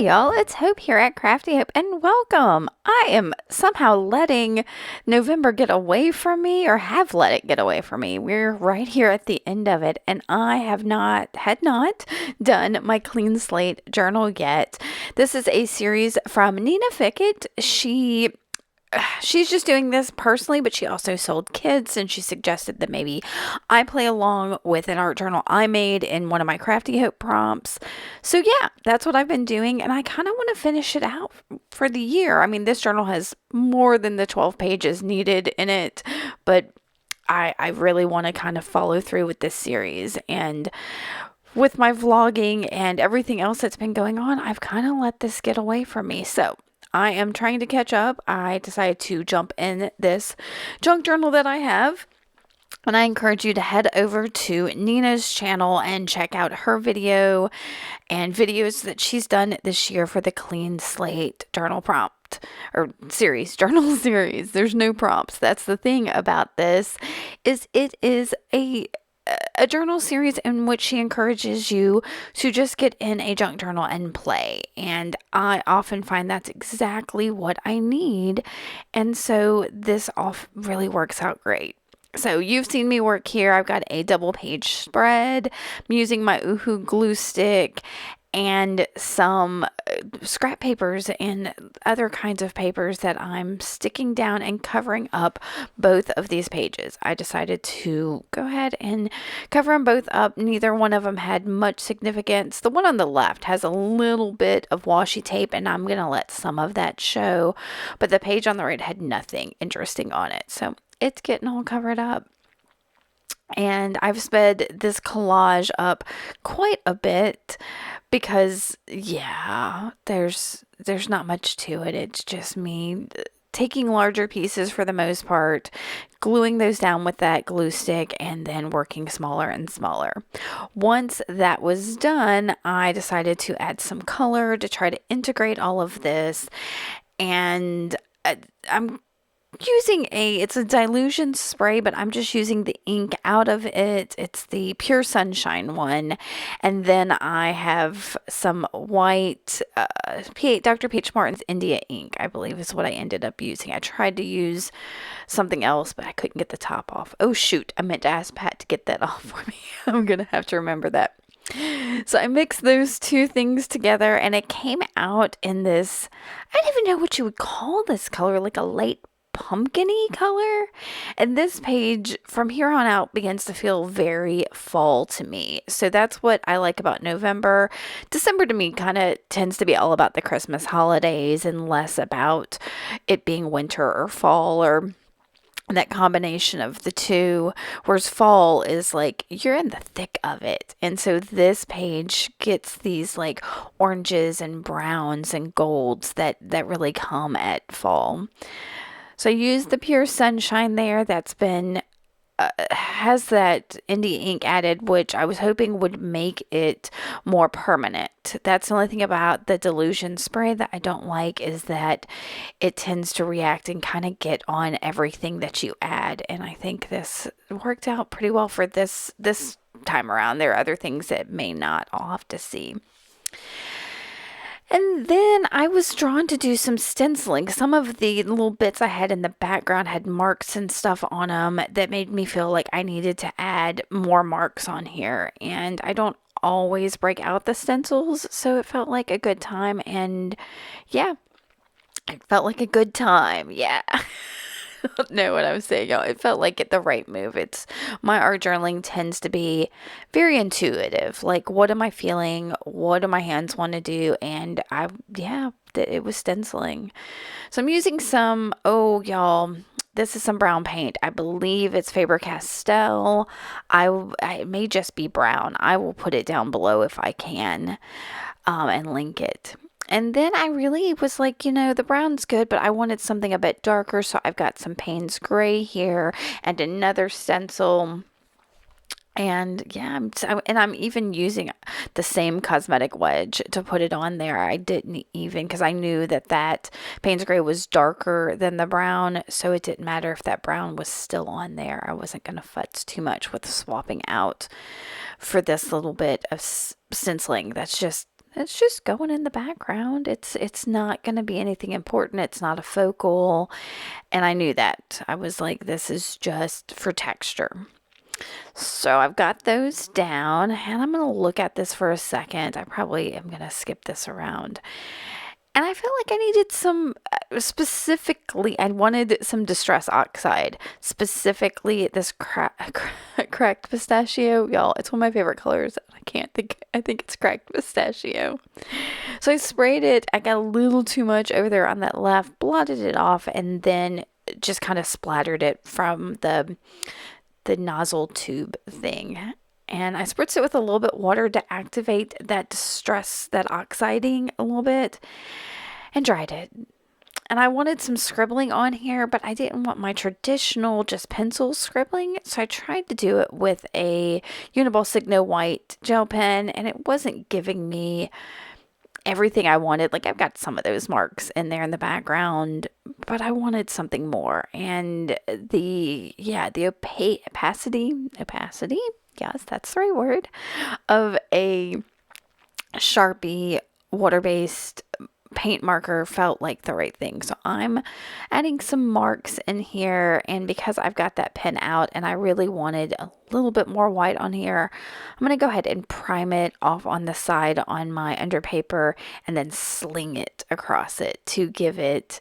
Hey y'all, it's Hope here at Crafty Hope, and welcome. I am somehow letting November get away from me, or have let it get away from me. We're right here at the end of it, and I had not done my clean slate journal yet. This is a series from Nina Fickett. She's just doing this personally, but she also sold kits, and she suggested that maybe I play along with an art journal I made in one of my Crafty Hope prompts. So yeah, that's what I've been doing, and I kind of want to finish it out for the year. I mean, this journal has more than the 12 pages needed in it, but I really want to kind of follow through with this series. And with my vlogging and everything else that's been going on, I've kind of let this get away from me. So I am trying to catch up. I decided to jump in this junk journal that I have. And I encourage you to head over to Nina's channel and check out her video and videos that she's done this year for the Clean Slate journal prompt or series, journal series. There's no prompts. That's the thing about this, is it is a journal series in which she encourages you to just get in a junk journal and play. And I often find that's exactly what I need. And so this really works out great. So you've seen me work here. I've got a double page spread. I'm using my Uhu glue stick and some scrap papers and other kinds of papers that I'm sticking down and covering up both of these pages. I decided to go ahead and cover them both up. Neither one of them had much significance. The one on the left has a little bit of washi tape, and I'm going to let some of that show, but the page on the right had nothing interesting on it. So it's getting all covered up. And I've sped this collage up quite a bit because, yeah, there's not much to it. It's just me taking larger pieces for the most part, gluing those down with that glue stick, and then working smaller and smaller. Once that was done, I decided to add some color to try to integrate all of this. And I'm using it's a dilution spray, but I'm just using the ink out of it. It's the Pure Sunshine one. And then I have some white Dr. Peach Martin's India ink, I believe is what I ended up using. I tried to use something else, but I couldn't get the top off. Oh shoot, I meant to ask Pat to get that off for me. I'm gonna have to remember that. So I mixed those two things together, and it came out in this, I don't even know what you would call this color, like a light pumpkin-y color. And this page from here on out begins to feel very fall to me. So that's what I like about November. December to me kind of tends to be all about the Christmas holidays and less about it being winter or fall or that combination of the two, whereas fall is like you're in the thick of it. And so this page gets these like oranges and browns and golds that really come at fall. So I used the Pure Sunshine there. That's been has that indie ink added, which I was hoping would make it more permanent. That's the only thing about the dilution spray that I don't like, is that it tends to react and kind of get on everything that you add. And I think this worked out pretty well for this time around. There are other things that may not. I'll have to see. And then I was drawn to do some stenciling. Some of the little bits I had in the background had marks and stuff on them that made me feel like I needed to add more marks on here. And I don't always break out the stencils, so it felt like a good time. And yeah, it felt like a good time. Yeah. I don't know what I'm saying, y'all. It felt like the right move. It's my art journaling tends to be very intuitive. Like, what am I feeling? What do my hands want to do? And it was stenciling. So I'm using some, y'all, this is some brown paint. I believe it's Faber-Castell. It may just be brown. I will put it down below if I can, and link it. And then I really was like, the brown's good, but I wanted something a bit darker. So I've got some Payne's gray here and another stencil. And yeah, I'm even using the same cosmetic wedge to put it on there. I didn't even, because I knew that Payne's gray was darker than the brown. So it didn't matter if that brown was still on there. I wasn't going to futz too much with swapping out for this little bit of stenciling. That's just It's just going in the background. It's not going to be anything important. It's not a focal. And I knew that. I was like, this is just for texture. So I've got those down, and I'm going to look at this for a second. I probably am going to skip this around. And I felt like I needed some, specifically, I wanted some Distress Oxide. Specifically, this cracked pistachio. Y'all, it's one of my favorite colors. I think it's cracked pistachio. So I sprayed it. I got a little too much over there on that left, blotted it off, and then just kind of splattered it from the nozzle tube thing. And I spritzed it with a little bit of water to activate that distress, that oxiding a little bit, and dried it. And I wanted some scribbling on here, but I didn't want my traditional just pencil scribbling. So I tried to do it with a Uniball Signo white gel pen, and it wasn't giving me everything I wanted. Like, I've got some of those marks in there in the background, but I wanted something more. And the opacity, yes, that's the right word, of a Sharpie water-based paint marker felt like the right thing. So I'm adding some marks in here, and because I've got that pen out and I really wanted a little bit more white on here, I'm going to go ahead and prime it off on the side on my underpaper and then sling it across it to give it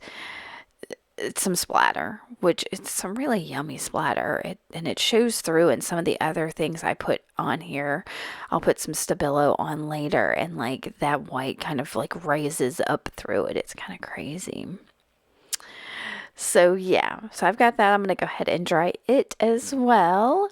some splatter, which is some really yummy splatter. And it shows through in some of the other things I put on here. I'll put some Stabilo on later, and like that white kind of like rises up through it. It's kind of crazy. So yeah, so I've got that. I'm going to go ahead and dry it as well.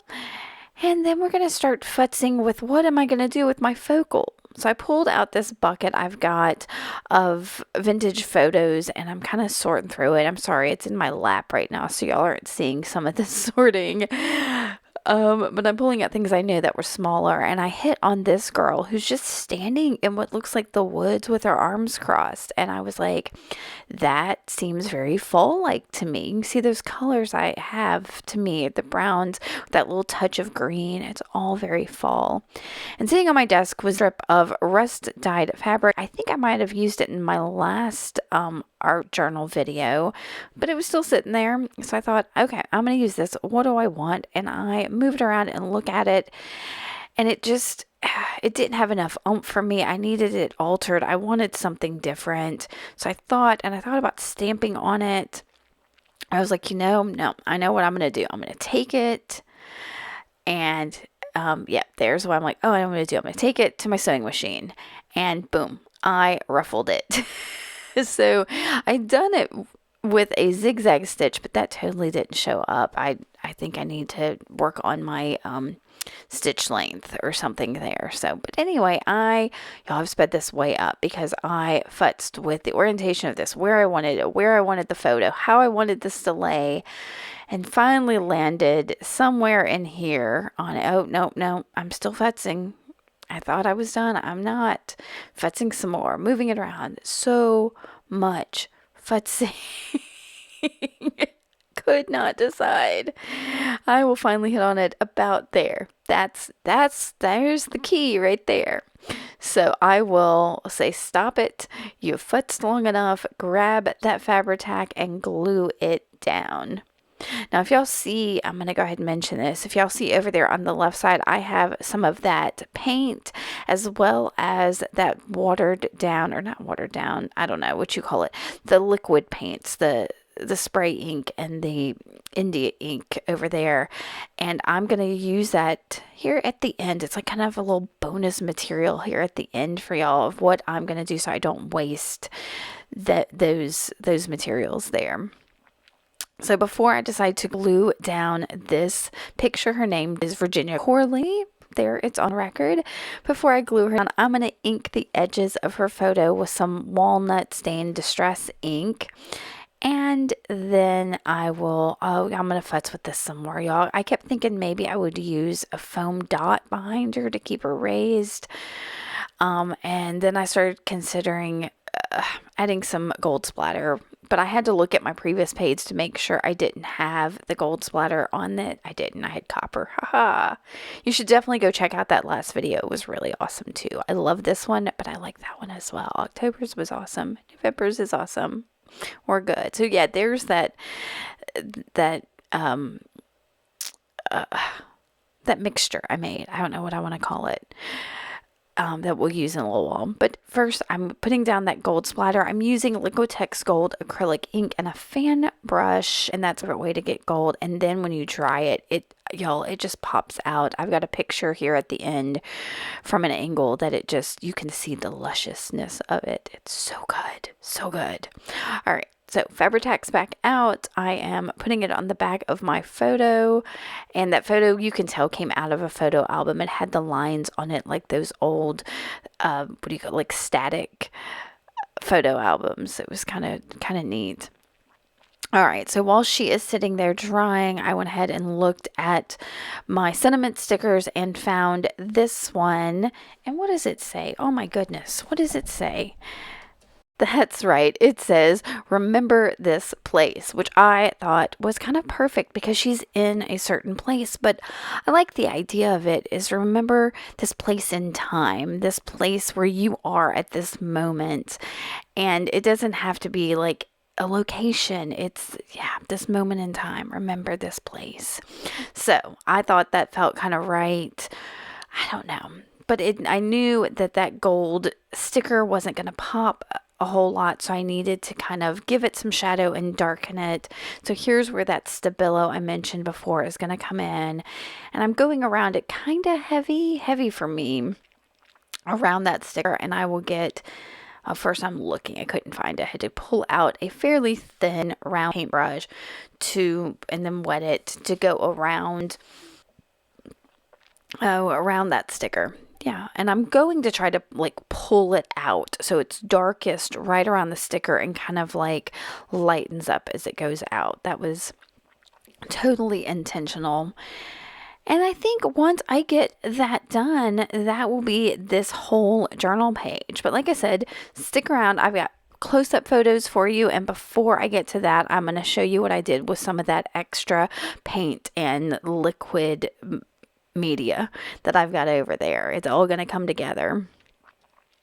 And then we're going to start futzing with what am I going to do with my focal. So I pulled out this bucket I've got of vintage photos, and I'm kind of sorting through it. I'm sorry, it's in my lap right now, so y'all aren't seeing some of this sorting. But I'm pulling out things I knew that were smaller, and I hit on this girl who's just standing in what looks like the woods with her arms crossed. And I was like, that seems very fall-like to me. You can see those colors I have to me, the browns, that little touch of green. It's all very fall. And sitting on my desk was a strip of rust-dyed fabric. I think I might have used it in my last art journal video, but it was still sitting there. So I thought, okay, I'm going to use this. What do I want? And I moved around and looked at it, and it didn't have enough oomph for me. I needed it altered. I wanted something different. So I thought about stamping on it. I was like, no, I know what I'm going to do. I'm going to take it, and there's what I'm like, oh, I'm going to do. I'm going to take it to my sewing machine, and boom, I ruffled it. So I'd done it with a zigzag stitch, but that totally didn't show up. I think I need to work on my stitch length or something there. So, but anyway, y'all have sped this way up because I futzed with the orientation of this, where I wanted it, where I wanted the photo, how I wanted this to lay, and finally landed somewhere in here on it. Oh, no, I'm still futzing. I thought I was done. I'm not. Futzing some more, moving it around. So much futzing. Could not decide. I will finally hit on it about there. There's the key right there. So I will say, stop it. You've futzed long enough. Grab that Fabri-Tac and glue it down. Now, if y'all see, I'm going to go ahead and mention this. If y'all see over there on the left side, I have some of that paint as well as that watered down, or not watered down, I don't know what you call it, the liquid paints, the spray ink and the India ink over there. And I'm going to use that here at the end. It's like kind of a little bonus material here at the end for y'all of what I'm going to do so I don't waste those materials there. So before I decide to glue down this picture, her name is Virginia Corley. There, it's on record. Before I glue her down, I'm going to ink the edges of her photo with some walnut stained distress ink. And then I'm going to futz with this some more, y'all. I kept thinking maybe I would use a foam dot behind her to keep her raised. And then I started considering adding some gold splatter but I had to look at my previous page to make sure I didn't have the gold splatter on it. I didn't. I had copper. Haha. You should definitely go check out that last video. It was really awesome too. I love this one, but I like that one as well. October's was awesome. November's is awesome. We're good. So yeah, there's that mixture I made. I don't know what I want to call it. That we'll use in a little while. But first, I'm putting down that gold splatter. I'm using Liquitex Gold acrylic ink and a fan brush, and that's a way to get gold. And then when you dry it, it just pops out. I've got a picture here at the end from an angle that you can see the lusciousness of it. It's so good, so good. All right. So Fabri-Tac back out. I am putting it on the back of my photo, and that photo you can tell came out of a photo album. It had the lines on it like those old, like static photo albums. It was kind of neat. All right, so while she is sitting there drying, I went ahead and looked at my sentiment stickers and found this one. And what does it say? Oh my goodness, what does it say? That's right. It says, remember this place, which I thought was kind of perfect because she's in a certain place. But I like the idea of it is remember this place in time, this place where you are at this moment. And it doesn't have to be like a location. It's, this moment in time. Remember this place. So I thought that felt kind of right. I don't know. But I knew that gold sticker wasn't going to pop a whole lot, so I needed to kind of give it some shadow and darken it. So here's where that Stabilo I mentioned before is going to come in, and I'm going around it kind of heavy for me around that sticker. And I will get first I'm looking, I couldn't find it. I had to pull out a fairly thin round paintbrush and then wet it to go around that sticker. Yeah, and I'm going to try to like pull it out so it's darkest right around the sticker and kind of like lightens up as it goes out. That was totally intentional. And I think once I get that done, that will be this whole journal page. But like I said, stick around. I've got close-up photos for you, and before I get to that, I'm going to show you what I did with some of that extra paint and liquid media that I've got over there. It's all going to come together.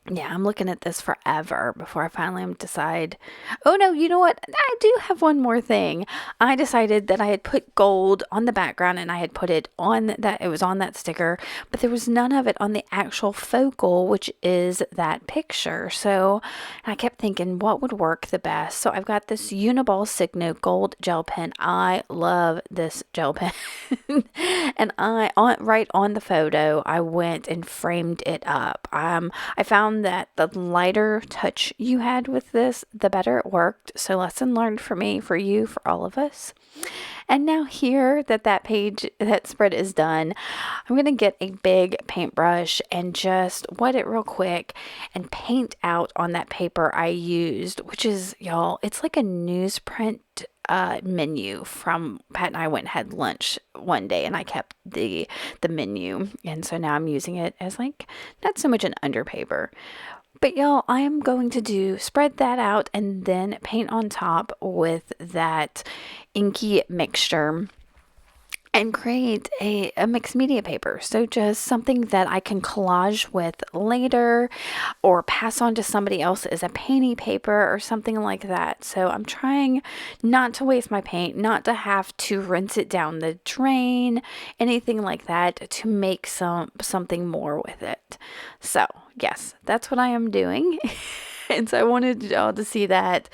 Yeah, I'm looking at this forever before I finally decide. Oh no, you know what? I do have one more thing. I decided that I had put gold on the background and I had put it on that, it was on that sticker, but there was none of it on the actual focal, which is that picture. So I kept thinking what would work the best. So I've got this Uniball Signo gold gel pen. I love this gel pen. And right on the photo, I went and framed it up. I found that the lighter touch you had with this, the better it worked. So lesson learned for me, for you, for all of us. And now here that spread is done, I'm going to get a big paintbrush and just wet it real quick and paint out on that paper I used, which is, y'all, it's like a newsprint menu from Pat and I went and had lunch one day, and I kept the menu, and so now I'm using it as like not so much an underpaper. But y'all, I am going to spread that out and then paint on top with that inky mixture and create a mixed media paper. So just something that I can collage with later or pass on to somebody else as a painty paper or something like that. So I'm trying not to waste my paint, not to have to rinse it down the drain, anything like that, to make something more with it. So yes, that's what I am doing. And so I wanted y'all to see that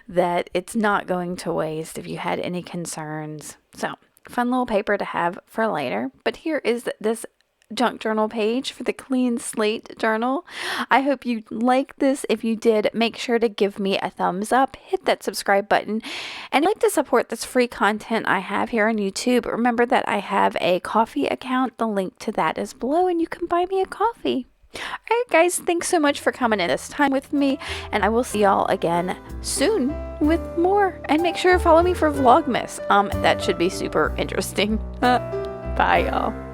it's not going to waste if you had any concerns. So fun little paper to have for later. But here is this junk journal page for the Clean Slate journal. I hope you like this. If you did, make sure to give me a thumbs up, hit that subscribe button, and like to support this free content I have here on YouTube. Remember that I have a coffee account. The link to that is below, and you can buy me a coffee. All right, guys, thanks so much for coming in this time with me, and I will see y'all again soon with more. And make sure to follow me for Vlogmas. That should be super interesting. Bye, y'all.